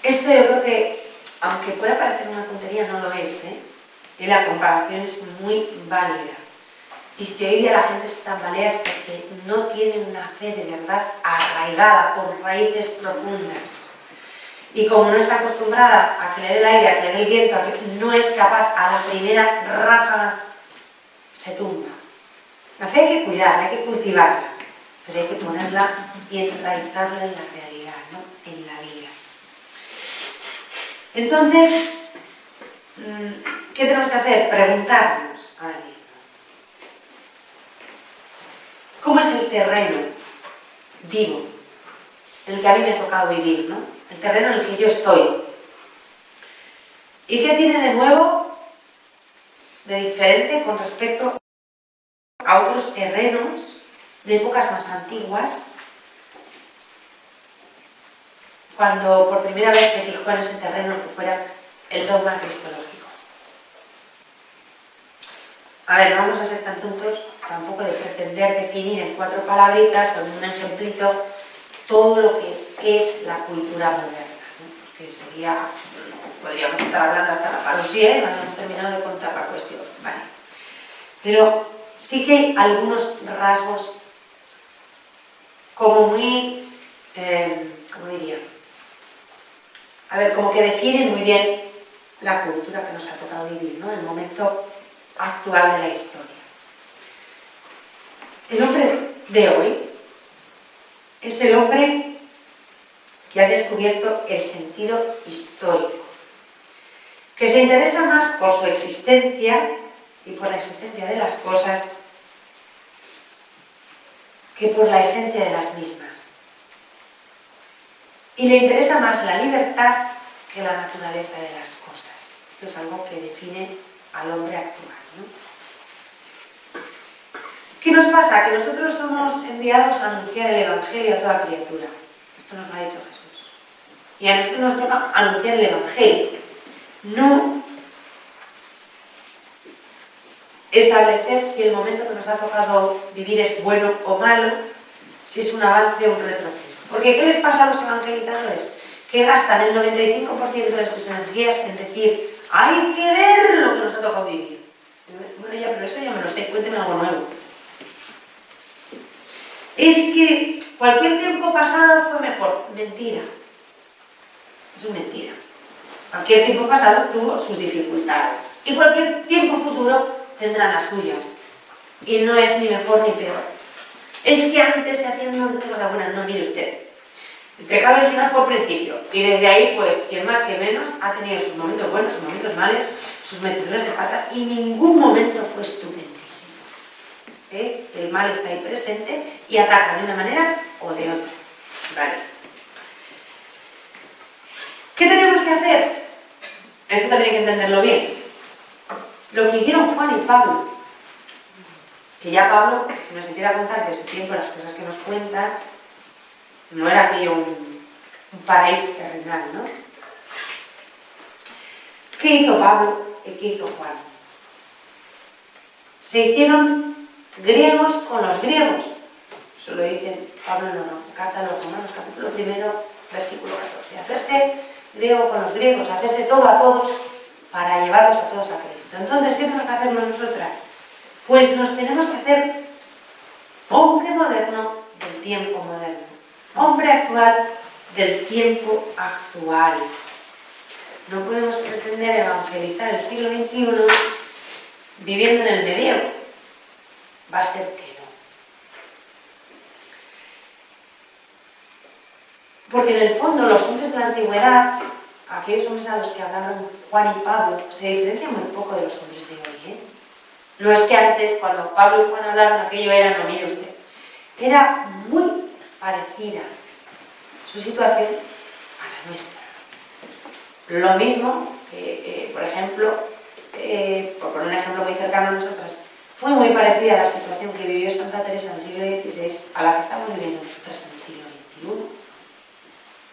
Esto yo creo que, aunque pueda parecer una tontería, no lo es, ¿eh? Y la comparación es muy válida. Y si hoy día la gente se tambalea es porque no tiene una fe de verdad arraigada, con raíces profundas. Y como no está acostumbrada a que le dé el aire, a que le dé el viento, no es capaz, a la primera ráfaga se tumba. La fe hay que cuidarla, hay que cultivarla, pero hay que ponerla y enraizarla en la realidad, ¿no? En la vida. Entonces, ¿qué tenemos que hacer? Preguntarnos ahora mismo. ¿Cómo es el terreno vivo en el que a mí me ha tocado vivir, ¿no? El terreno en el que yo estoy? ¿Y qué tiene de nuevo, de diferente con respecto a otros terrenos de épocas más antiguas, cuando por primera vez se fijó en ese terreno que fuera el dogma cristológico? A ver, no vamos a ser tan tontos tampoco de pretender definir en 4 palabritas o en un ejemplito todo lo que es la cultura moderna, ¿no? Porque sería, podríamos estar hablando hasta la parosía y no hemos terminado de contar la cuestión, ¿vale? Pero sí que hay algunos rasgos como muy, ¿cómo diría? A ver, como que definen muy bien la cultura que nos ha tocado vivir, ¿no? En el momento actual de la historia. El hombre de hoy es el hombre que ha descubierto el sentido histórico, que se interesa más por su existencia y por la existencia de las cosas que por la esencia de las mismas. Y le interesa más la libertad que la naturaleza de las cosas. Esto es algo que define al hombre actual, ¿no? ¿Qué nos pasa? Que nosotros somos enviados a anunciar el Evangelio a toda criatura. Esto nos lo ha dicho Jesús. Y a nosotros nos toca anunciar el Evangelio. No establecer si el momento que nos ha tocado vivir es bueno o malo, si es un avance o un retroceso. Porque ¿qué les pasa a los evangelizadores? Que gastan el 95% de sus energías en decir, hay que ver lo que nos ha tocado vivir. Bueno, ya, pero eso ya me lo sé, cuénteme algo nuevo. Es que cualquier tiempo pasado fue mejor. Mentira. Eso es mentira. Cualquier tiempo pasado tuvo sus dificultades. Y cualquier tiempo futuro tendrá las suyas. Y no es ni mejor ni peor. Es que antes se hacían muchas cosas buenas. No, mire usted. El pecado original fue al principio. Y desde ahí, pues, quien más que menos, ha tenido sus momentos buenos, sus momentos malos, sus meteduras de pata, y ningún momento fue estupendísimo. El mal está ahí presente y ataca de una manera o de otra. Vale. ¿Qué tenemos que hacer? Esto también hay que entenderlo bien. Lo que hicieron Juan y Pablo, que ya Pablo, si nos empieza a contar de su tiempo las cosas que nos cuenta, no era aquello un paraíso terrenal, ¿no? ¿Qué hizo Pablo y qué hizo Juan? Se hicieron griegos con los griegos. Eso lo dice Pablo en la carta de los Romanos, capítulo 1, versículo 14. Hacerse griego con los griegos, hacerse todo a todos para llevarlos a todos a Cristo. Entonces, ¿qué tenemos que hacer nosotras? Pues nos tenemos que hacer hombre moderno del tiempo moderno. Hombre actual del tiempo actual. No podemos pretender evangelizar el siglo XXI viviendo en el medievo. Va a ser que no. Porque en el fondo los hombres de la antigüedad, aquellos hombres a los que hablaron Juan y Pablo, se diferencian muy poco de los hombres de hoy, ¿eh? No es que antes, cuando Pablo y Juan hablaron, aquello era, no mire usted, era muy parecida su situación a la nuestra. Lo mismo que, por ejemplo, por poner un ejemplo muy cercano a nosotras, fue muy parecida a la situación que vivió Santa Teresa en el siglo XVI a la que estamos viviendo nosotras en el siglo XXI.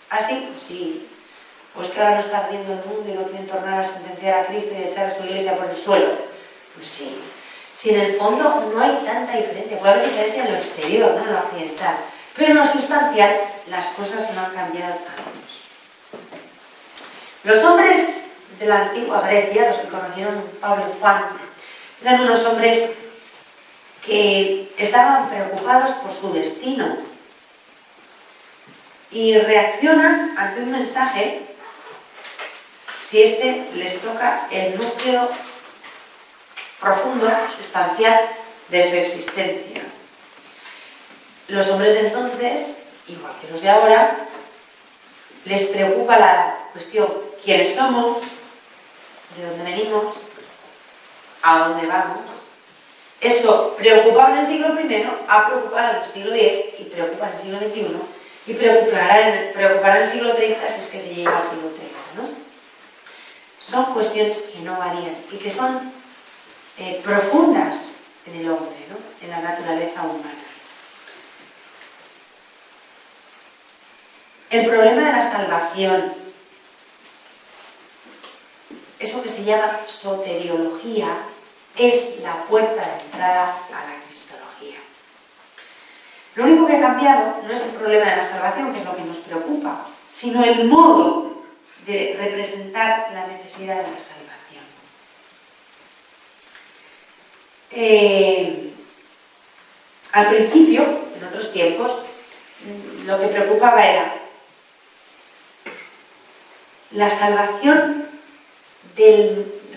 ¿Así? Pues sí. Pues que ahora no está riendo el mundo y no quieren tornar a sentenciar a Cristo y echar a su iglesia por el suelo. Pues sí. Si en el fondo no hay tanta diferencia, puede haber diferencia en lo exterior, no en lo occidental, Pero en lo sustancial las cosas no han cambiado tanto. Los hombres de la antigua Grecia, los que conocieron Pablo y Juan, eran unos hombres que estaban preocupados por su destino y reaccionan ante un mensaje si este les toca el núcleo profundo, sustancial de su existencia. Los hombres de entonces, igual que los de ahora, les preocupa la cuestión: ¿quiénes somos? ¿De dónde venimos? ¿A dónde vamos? Eso preocupaba en el siglo I, ha preocupado en el siglo X y preocupa en el siglo XXI y preocupará en el siglo 30 si es que se llega al siglo 30, ¿no? Son cuestiones que no varían y que son profundas en el hombre, ¿no? En la naturaleza humana. El problema de la salvación, eso que se llama soteriología, es la puerta de entrada a la cristología. Lo único que ha cambiado no es el problema de la salvación, que es lo que nos preocupa, sino el modo de representar la necesidad de la salvación. Al principio, en otros tiempos, lo que preocupaba era la salvación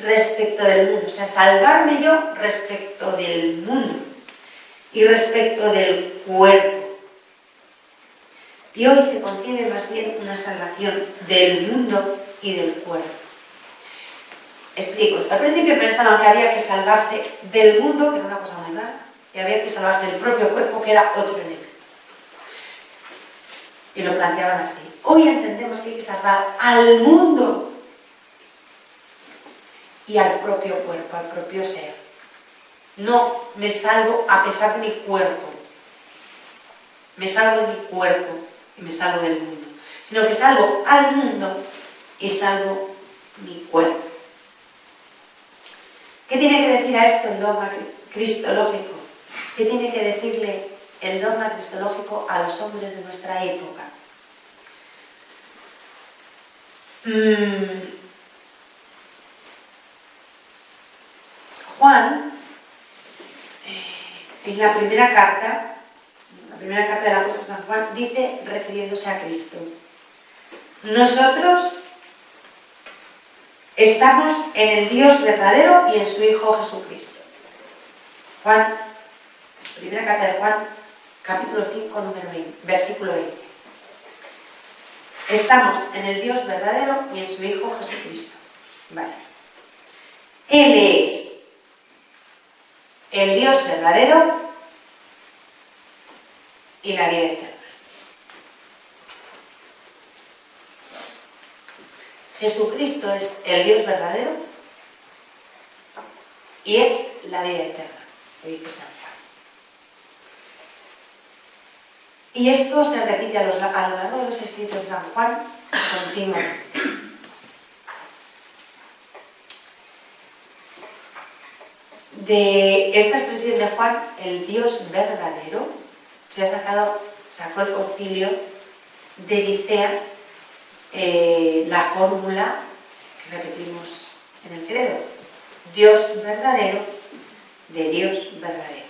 respecto del mundo, o sea, salvarme yo respecto del mundo y respecto del cuerpo. Y hoy se concibe más bien una salvación del mundo y del cuerpo. Explico. Al principio pensaban que había que salvarse del mundo, que era una cosa muy mala, y había que salvarse del propio cuerpo, que era otro enemigo. Y lo planteaban así. Hoy entendemos que hay que salvar al mundo y al propio cuerpo, al propio ser. No me salvo a pesar de mi cuerpo. Me salvo de mi cuerpo y me salvo del mundo. Sino que salvo al mundo y salvo mi cuerpo. ¿Qué tiene que decir a esto el dogma cristológico? ¿Qué tiene que decirle el dogma cristológico a los hombres de nuestra época? Juan, en la primera carta del apóstol San Juan, dice, refiriéndose a Cristo: nosotros estamos en el Dios verdadero y en su Hijo Jesucristo. Juan, primera carta de Juan, capítulo 5, versículo 20. Estamos en el Dios verdadero y en su Hijo Jesucristo. Vale. Él es el Dios verdadero y la vida eterna. Jesucristo es el Dios verdadero y es la vida eterna, lo dice San Juan. Y esto se repite a lo largo de los escritos de San Juan continuamente. De esta expresión de Juan, el Dios verdadero, sacó el concilio de Nicea la fórmula que repetimos en el credo: Dios verdadero, de Dios verdadero.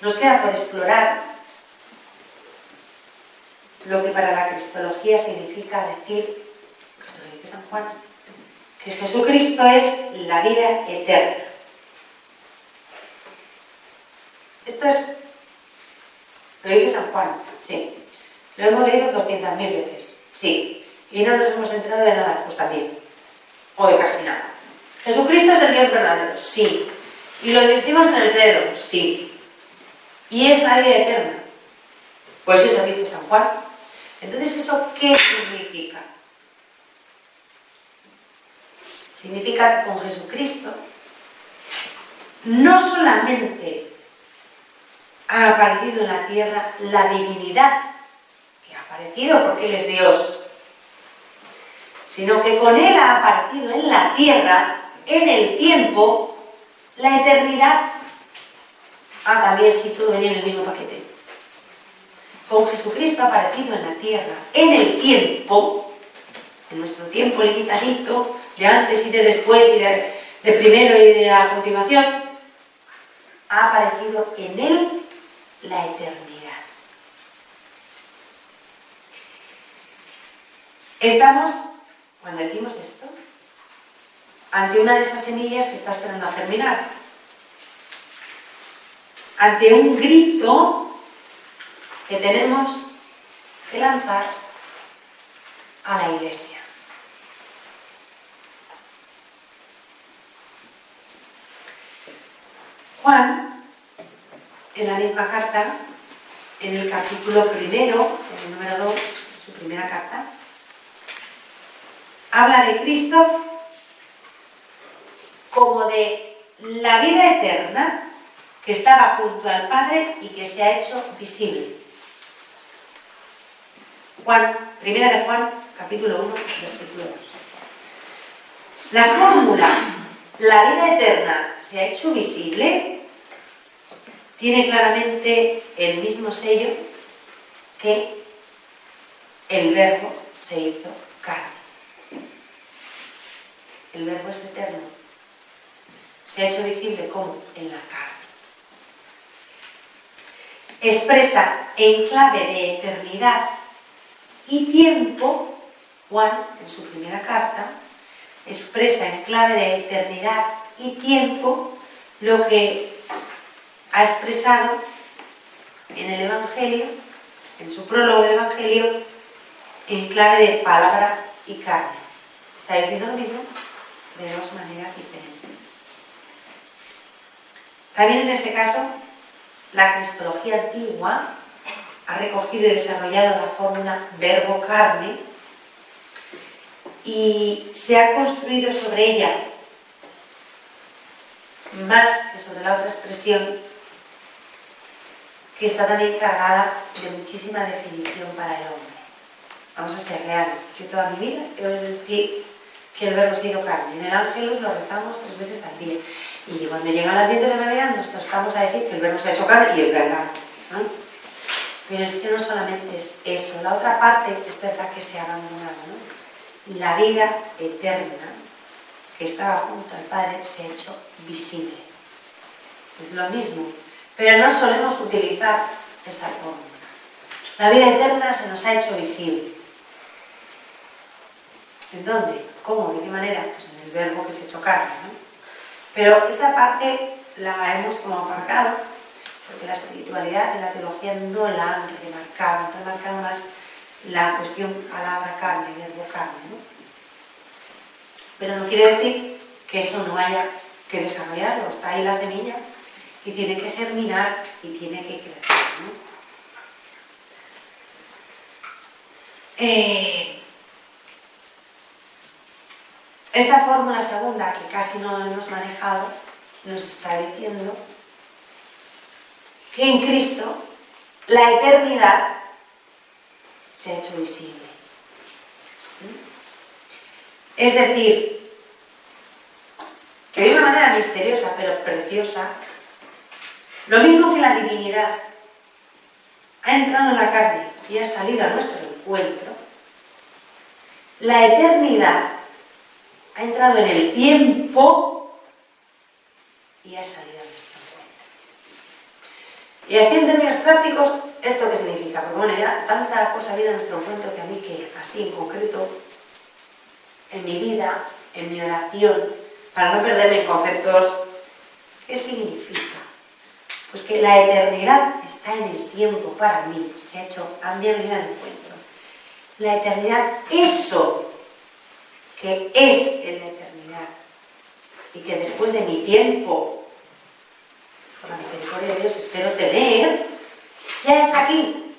Nos queda por explorar lo que para la cristología significa decir, esto lo dice San Juan, que Jesucristo es la vida eterna. Esto es, lo dice San Juan, sí. Lo hemos leído 200.000 veces, sí. Y no nos hemos enterado de nada, pues también. O de casi nada. ¿Jesucristo es el Dios verdadero? Sí. ¿Y lo decimos en el credo? Sí. ¿Y es la vida eterna? Pues eso dice San Juan. Entonces, ¿eso qué significa? Significa que con Jesucristo no solamente ha aparecido en la tierra la divinidad, que ha aparecido porque Él es Dios, sino que con Él ha aparecido en la tierra, en el tiempo, la eternidad. Ah, también sí, todo venía en el mismo paquete. Con Jesucristo aparecido en la tierra, en el tiempo, en nuestro tiempo limitadito, de antes y de después, y de primero y de a continuación, ha aparecido en él la eternidad. Estamos, cuando decimos esto, ante una de esas semillas que está esperando a germinar, ante un grito que tenemos que lanzar a la Iglesia. Juan, en la misma carta, en el capítulo primero, en el número 2, en su primera carta, habla de Cristo como de la vida eterna que estaba junto al Padre y que se ha hecho visible. Juan, primera de Juan, capítulo 1, versículo 2. La fórmula, la vida eterna se ha hecho visible, tiene claramente el mismo sello que el Verbo se hizo carne. El Verbo es eterno. Se ha hecho visible como en la carne. Expresa en clave de eternidad y tiempo, Juan, en su primera carta, expresa en clave de eternidad y tiempo lo que ha expresado en el Evangelio, en su prólogo del Evangelio, en clave de palabra y carne. Está diciendo lo mismo, de dos maneras diferentes. También en este caso, la cristología antigua ha recogido y desarrollado la fórmula verbo carne y se ha construido sobre ella más que sobre la otra expresión, que está también cargada de muchísima definición para el hombre. Vamos a ser reales. Yo toda mi vida he oído decir que el verbo se hizo carne. En el Ángelus lo rezamos 3 veces al día. Y cuando llegan las 10 de la Navidad nos tostamos a decir que el verbo se ha hecho carne, y es verdad, ¿no? Pero es que no solamente es eso. La otra parte es verdad que se ha abandonado, ¿no? La vida eterna que estaba junto al Padre se ha hecho visible. Es lo mismo. Pero no solemos utilizar esa fórmula. La vida eterna se nos ha hecho visible. ¿En dónde? ¿Cómo? ¿De qué manera? Pues en el verbo que se ha hecho carne, ¿no? Pero esa parte la hemos como aparcado, porque la espiritualidad y la teología no la han remarcado, han remarcado más la cuestión palabra carne, verbo carne, ¿no? Pero no quiere decir que eso no haya que desarrollarlo. Está ahí la semilla y tiene que germinar y tiene que crecer, ¿no? Esta fórmula segunda, que casi no hemos manejado, nos está diciendo que en Cristo la eternidad se ha hecho visible. Es decir, que de una manera misteriosa pero preciosa, lo mismo que la divinidad ha entrado en la carne y ha salido a nuestro encuentro, la eternidad ha entrado en el tiempo y ha salido a nuestro encuentro. Y así en términos prácticos, ¿esto qué significa? Porque bueno, ya tanta cosa viene a nuestro encuentro que a mí que así en concreto, en mi vida, en mi oración, para no perderme en conceptos, ¿qué significa? Pues que la eternidad está en el tiempo para mí, se ha hecho, han venido al encuentro. La eternidad, eso que es en la eternidad y que después de mi tiempo, por la misericordia de Dios, espero tener, ya es aquí.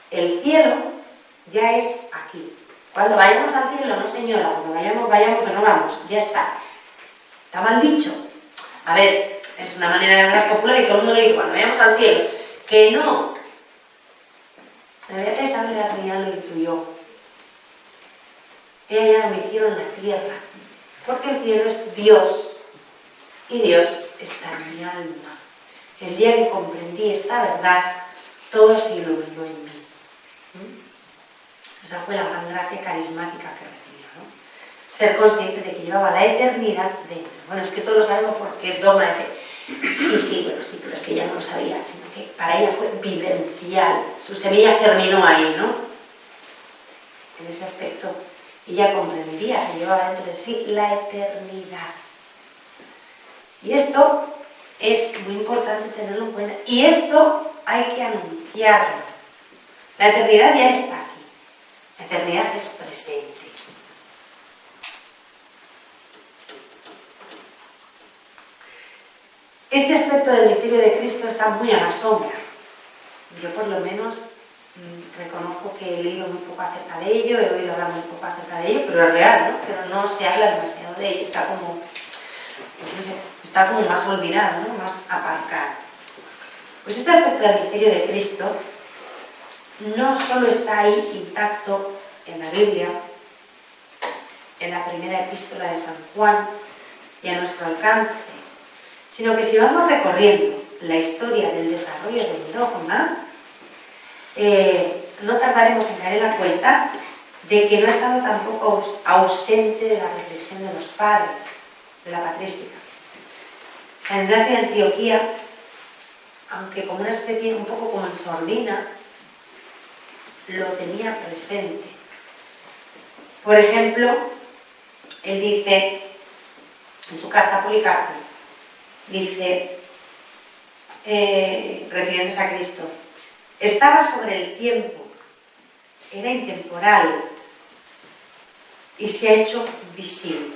El cielo ya es aquí. Cuando vayamos al cielo, no señora, cuando vayamos, que no vamos, ya está. Está mal dicho. A ver, es una manera de hablar popular y todo el mundo le dice, cuando vayamos al cielo, que no. La verdad es que Isabel Armiñán lo intuyó. Ella ya lo metió en la tierra, porque el cielo es Dios y Dios está en mi alma. El día que comprendí esta verdad, todo se iluminó en mí. Esa fue la gran gracia carismática que recibió, ¿no? Ser consciente de que llevaba la eternidad dentro. Bueno, es que todos lo sabemos porque es dogma de fe. Sí, pero es que ella no lo sabía, sino que para ella fue vivencial. Su semilla germinó ahí, ¿no? En ese aspecto, ella comprendía que llevaba dentro de sí la eternidad. Y esto es muy importante tenerlo en cuenta. Y esto hay que anunciarlo. La eternidad ya está aquí. La eternidad es presente. Este aspecto del misterio de Cristo está muy a la sombra. Yo por lo menos reconozco que he leído muy poco acerca de ello, he oído hablar muy poco acerca de ello, pero es real, ¿no? Pero no se habla demasiado de ello, está como, pues no sé, está como más olvidado, ¿no? Más aparcado. Pues este aspecto del misterio de Cristo no solo está ahí intacto en la Biblia, en la primera epístola de San Juan y a nuestro alcance, sino que si vamos recorriendo la historia del desarrollo del dogma, no tardaremos en caer en la cuenta de que no ha estado tampoco ausente de la reflexión de los padres, de la patrística. San Ignacio de Antioquía, aunque como una especie, un poco como en sordina, lo tenía presente. Por ejemplo, él dice, en su carta a Policarpo, dice, refiriéndose a Cristo, estaba sobre el tiempo, era intemporal y se ha hecho visible.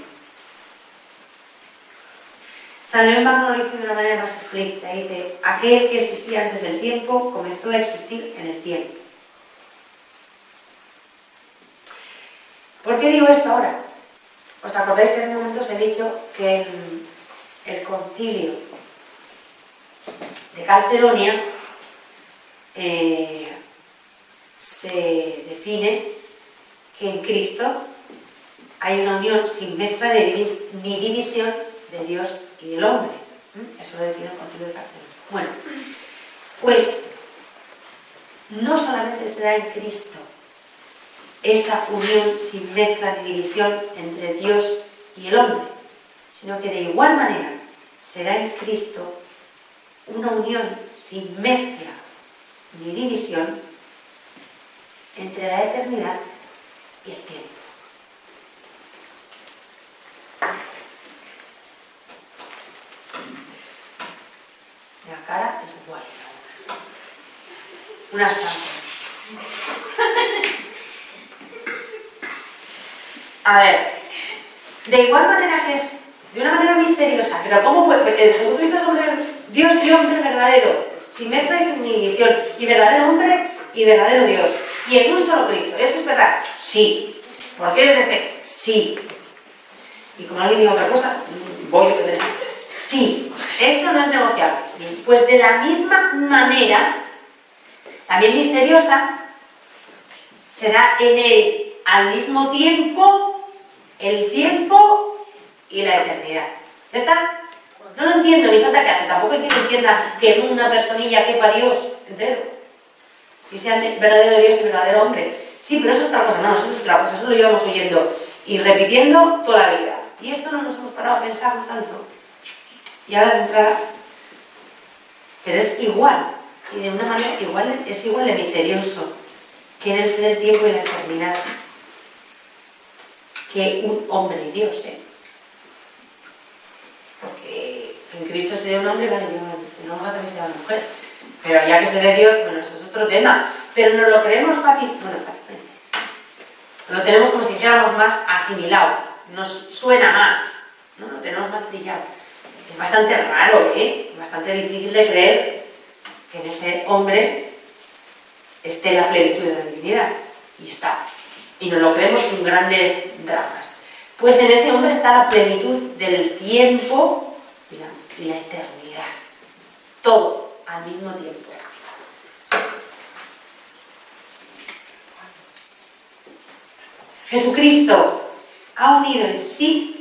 San León Magno lo dice de una manera más explícita, dice, aquel que existía antes del tiempo comenzó a existir en el tiempo. ¿Por qué digo esto ahora? ¿Os acordáis que en un momento os he dicho que en el concilio de Calcedonia se define que en Cristo hay una unión sin mezcla ni división de Dios y del hombre? Eso lo define el concilio de Calcedonia. Bueno, pues no solamente se da en Cristo esa unión sin mezcla ni división entre Dios y el hombre, sino que de igual manera será en Cristo una unión sin mezcla ni división entre la eternidad y el tiempo. La cara es guay. Unas tantas. A ver, de igual manera que es, de una manera misteriosa, pero ¿cómo puede? Porque Jesucristo es hombre, Dios y hombre verdadero, sin mezcla y sin división, y verdadero hombre y verdadero Dios, y en un solo Cristo. ¿Eso es verdad? Sí. ¿Por qué eres de fe? Sí. Y como alguien diga otra cosa, voy a perder. Sí. Eso no es negociable. Pues de la misma manera, también misteriosa, será en él al mismo tiempo el tiempo y la eternidad. ¿Ya está? No lo entiendo, ni falta que hace. Tampoco hay que entienda que en una personilla quepa Dios entero y sea verdadero Dios y verdadero hombre. Sí, pero eso es otra cosa. No, eso es otra cosa. Eso lo llevamos oyendo y repitiendo toda la vida. Y esto no nos hemos parado a pensar tanto. Y ahora de entrada, pero es igual, y de una manera igual, es igual de misterioso que en el ser el tiempo y la eternidad, que un hombre y Dios, porque en Cristo se dé un hombre, vale, en hombre también se da una mujer, pero ya que se dé Dios, bueno, eso es otro tema, pero nos lo creemos fácilmente, lo tenemos como si dijéramos más asimilado, nos suena más, ¿no? Lo tenemos más trillado. Es bastante raro, es bastante difícil de creer que en ese hombre esté la plenitud de la divinidad, y está. Y nos lo creemos sin grandes dramas. Pues en ese hombre está la plenitud del tiempo y la eternidad. Todo al mismo tiempo. Jesucristo ha unido en sí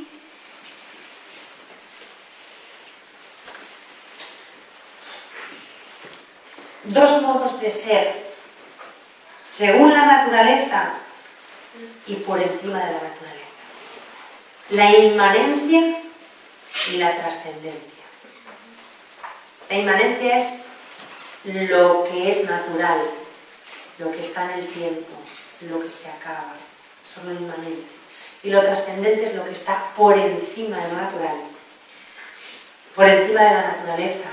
dos modos de ser, según la naturaleza y por encima de la naturaleza. La inmanencia y la trascendencia. La inmanencia es lo que es natural, lo que está en el tiempo, lo que se acaba. Eso es lo inmanente. Y lo trascendente es lo que está por encima de lo natural, por encima de la naturaleza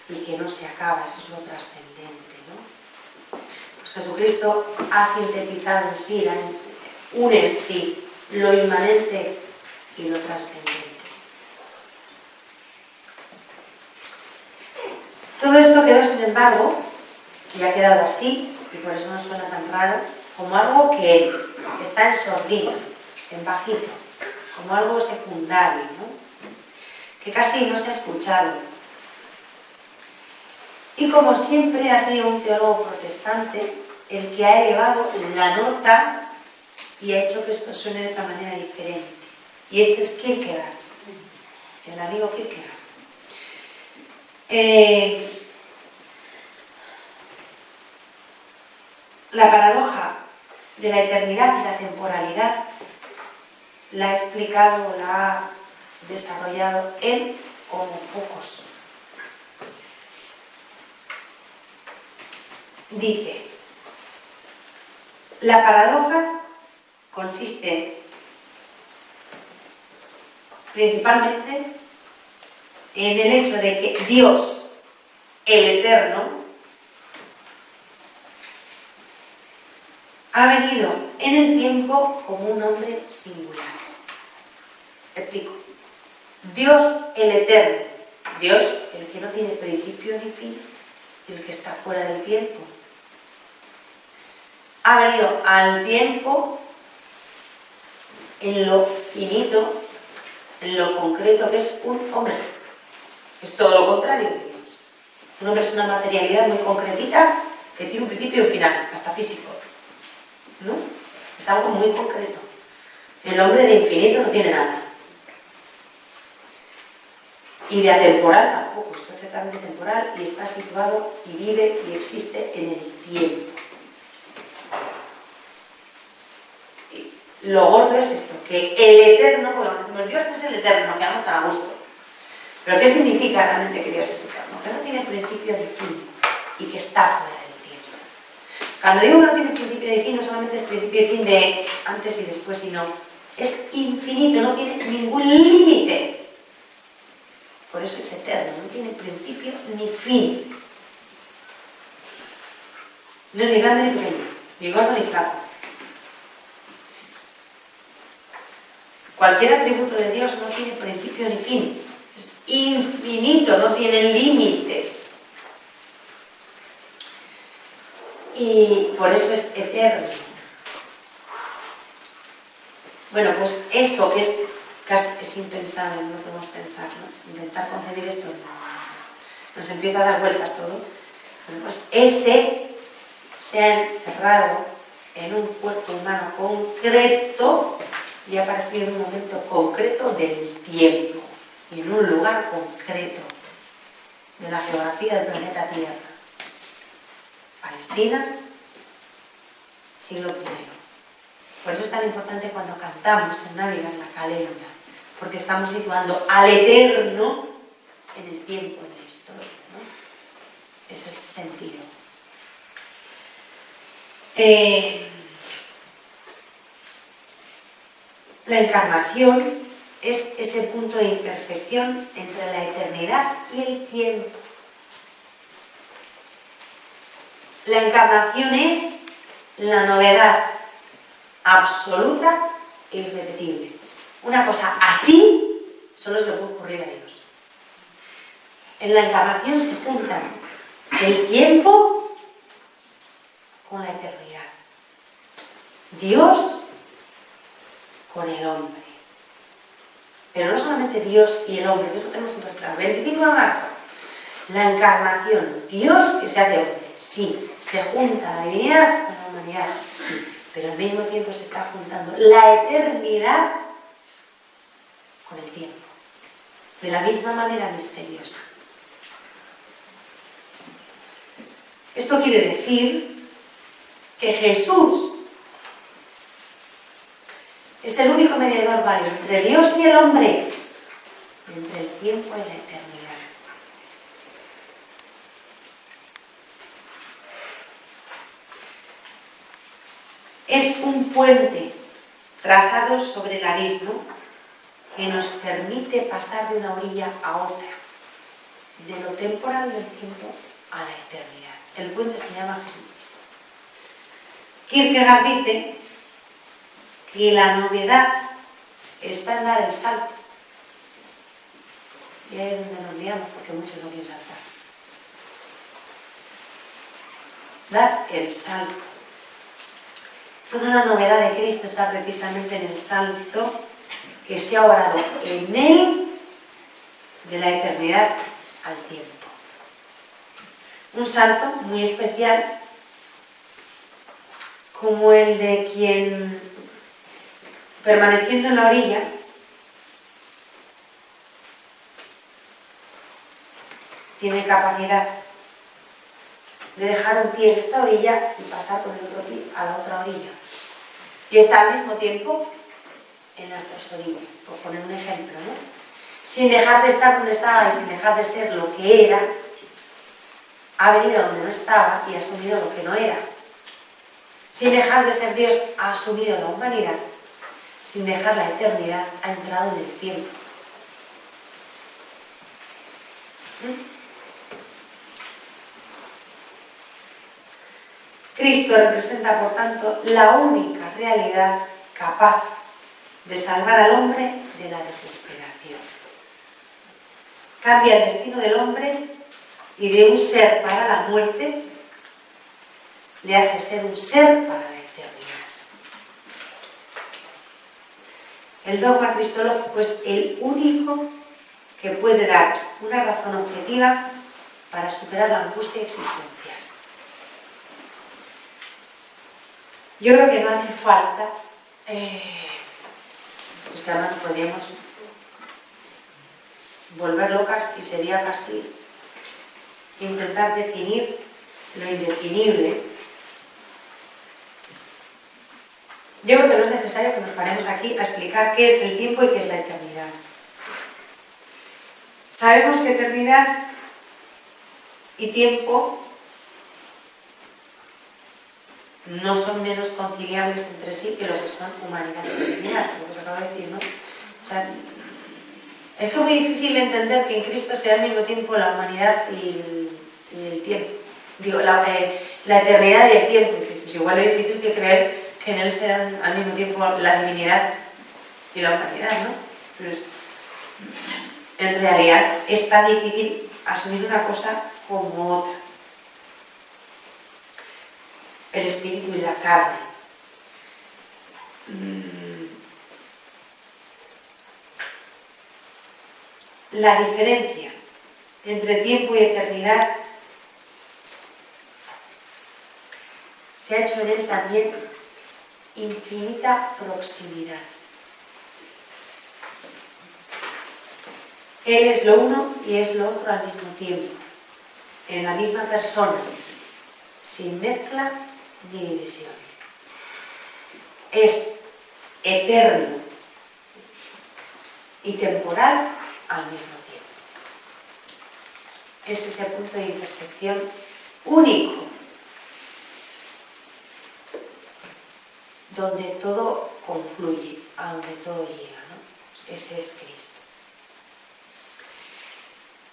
y que no se acaba. Eso es lo trascendente, ¿no? Pues Jesucristo ha sintetizado en sí, une en sí lo inmanente y lo trascendente. Todo esto quedó, sin embargo, y ha quedado así, y por eso nos suena tan raro, como algo que está en sordina, en bajito, como algo secundario, ¿no? Que casi no se ha escuchado. Y como siempre ha sido un teólogo protestante el que ha elevado la nota y ha hecho que esto suene de otra manera diferente. Y este es Kierkegaard, el amigo Kierkegaard. La paradoja de la eternidad y la temporalidad la ha explicado, la ha desarrollado él como pocos. Dice, la paradoja consiste principalmente en el hecho de que Dios, el Eterno, ha venido en el tiempo como un hombre singular. Explico. Dios, el Eterno, Dios, el que no tiene principio ni fin, el que está fuera del tiempo, ha venido al tiempo en lo finito, en lo concreto, que es un hombre. Es todo lo contrario de Dios. Un hombre es una materialidad muy concretita que tiene un principio y un final, hasta físico, ¿no? Es algo muy concreto. El hombre de infinito no tiene nada. Y de atemporal tampoco, es perfectamente temporal y está situado y vive y existe en el tiempo. Y lo gordo es esto, que el Eterno, porque decimos Dios es el Eterno, que no tan a gusto. Pero ¿qué significa realmente que Dios es eterno? Que no tiene principio ni fin y que está fuera del tiempo. Cuando digo que no tiene principio ni fin, no solamente es principio y fin de antes y después, sino es infinito, no tiene ningún límite. Por eso es eterno, no tiene principio ni fin. No es ni grande ni pequeño, ni gordo ni flaco. Cualquier atributo de Dios no tiene principio ni fin. Es infinito, no tiene límites. Y por eso es eterno. Bueno, pues eso que es casi es impensable, no podemos pensar, ¿no? Intentar concebir esto nos empieza a dar vueltas todo. Bueno, pues ese se ha encerrado en un cuerpo humano concreto y ha aparecido en un momento concreto del tiempo y en un lugar concreto de la geografía del planeta Tierra. Palestina, siglo I. Por eso es tan importante cuando cantamos en Navidad la Caleluya, porque estamos situando al Eterno en el tiempo de la historia, ¿no? Ese es el sentido. La encarnación es ese punto de intersección entre la eternidad y el tiempo. La encarnación es la novedad absoluta e irrepetible. Una cosa así solo se le puede ocurrir a Dios. En la encarnación se juntan el tiempo con la eternidad. Dios con el hombre. Pero no solamente Dios y el hombre, que eso tenemos súper claro. 25 de marzo, la encarnación, Dios que se hace hombre, sí. Se junta la divinidad con la humanidad, sí. Pero al mismo tiempo se está juntando la eternidad con el tiempo, de la misma manera misteriosa. Esto quiere decir que Jesús es el único mediador válido entre Dios y el hombre, entre el tiempo y la eternidad. Es un puente trazado sobre el abismo que nos permite pasar de una orilla a otra, de lo temporal del tiempo a la eternidad. El puente se llama Jesucristo. Kierkegaard dice que la novedad está en dar el salto. Y ahí es donde nos liamos, porque muchos no quieren saltar. Dar el salto. Toda la novedad de Cristo está precisamente en el salto que se ha obrado en Él de la eternidad al tiempo. Un salto muy especial, como el de quien, permaneciendo en la orilla, tiene capacidad de dejar un pie en esta orilla y pasar con el otro pie a la otra orilla. Y está al mismo tiempo en las dos orillas, por poner un ejemplo, ¿no? Sin dejar de estar donde estaba y sin dejar de ser lo que era, ha venido donde no estaba y ha asumido lo que no era. Sin dejar de ser Dios, ha asumido la humanidad. Sin dejar la eternidad, ha entrado en el tiempo. Cristo representa, por tanto, la única realidad capaz de salvar al hombre de la desesperación. Cambia el destino del hombre y de un ser para la muerte le hace ser un ser para la eternidad. El dogma cristológico es el único que puede dar una razón objetiva para superar la angustia existencial. Yo creo que no hace falta, pues que además podríamos volver locas y sería casi intentar definir lo indefinible. Yo creo que no es necesario que nos paremos aquí a explicar qué es el tiempo y qué es la eternidad. Sabemos que eternidad y tiempo no son menos conciliables entre sí que lo que son humanidad y divinidad, lo que os acabo de decir, ¿no? O sea, es que es muy difícil entender que en Cristo sea al mismo tiempo la humanidad y el tiempo. Digo, la eternidad y el tiempo. Pues igual es difícil que creer que en Él sean al mismo tiempo la divinidad y la humanidad, ¿no? Pero en realidad es tan difícil asumir una cosa como otra. El espíritu y la carne. La diferencia entre tiempo y eternidad se ha hecho en él también infinita proximidad. Él es lo uno y es lo otro al mismo tiempo, en la misma persona, sin mezcla ni división. Es eterno y temporal al mismo tiempo. Es ese punto de intersección único, donde todo confluye, a donde todo llega, ¿no? Ese es Cristo.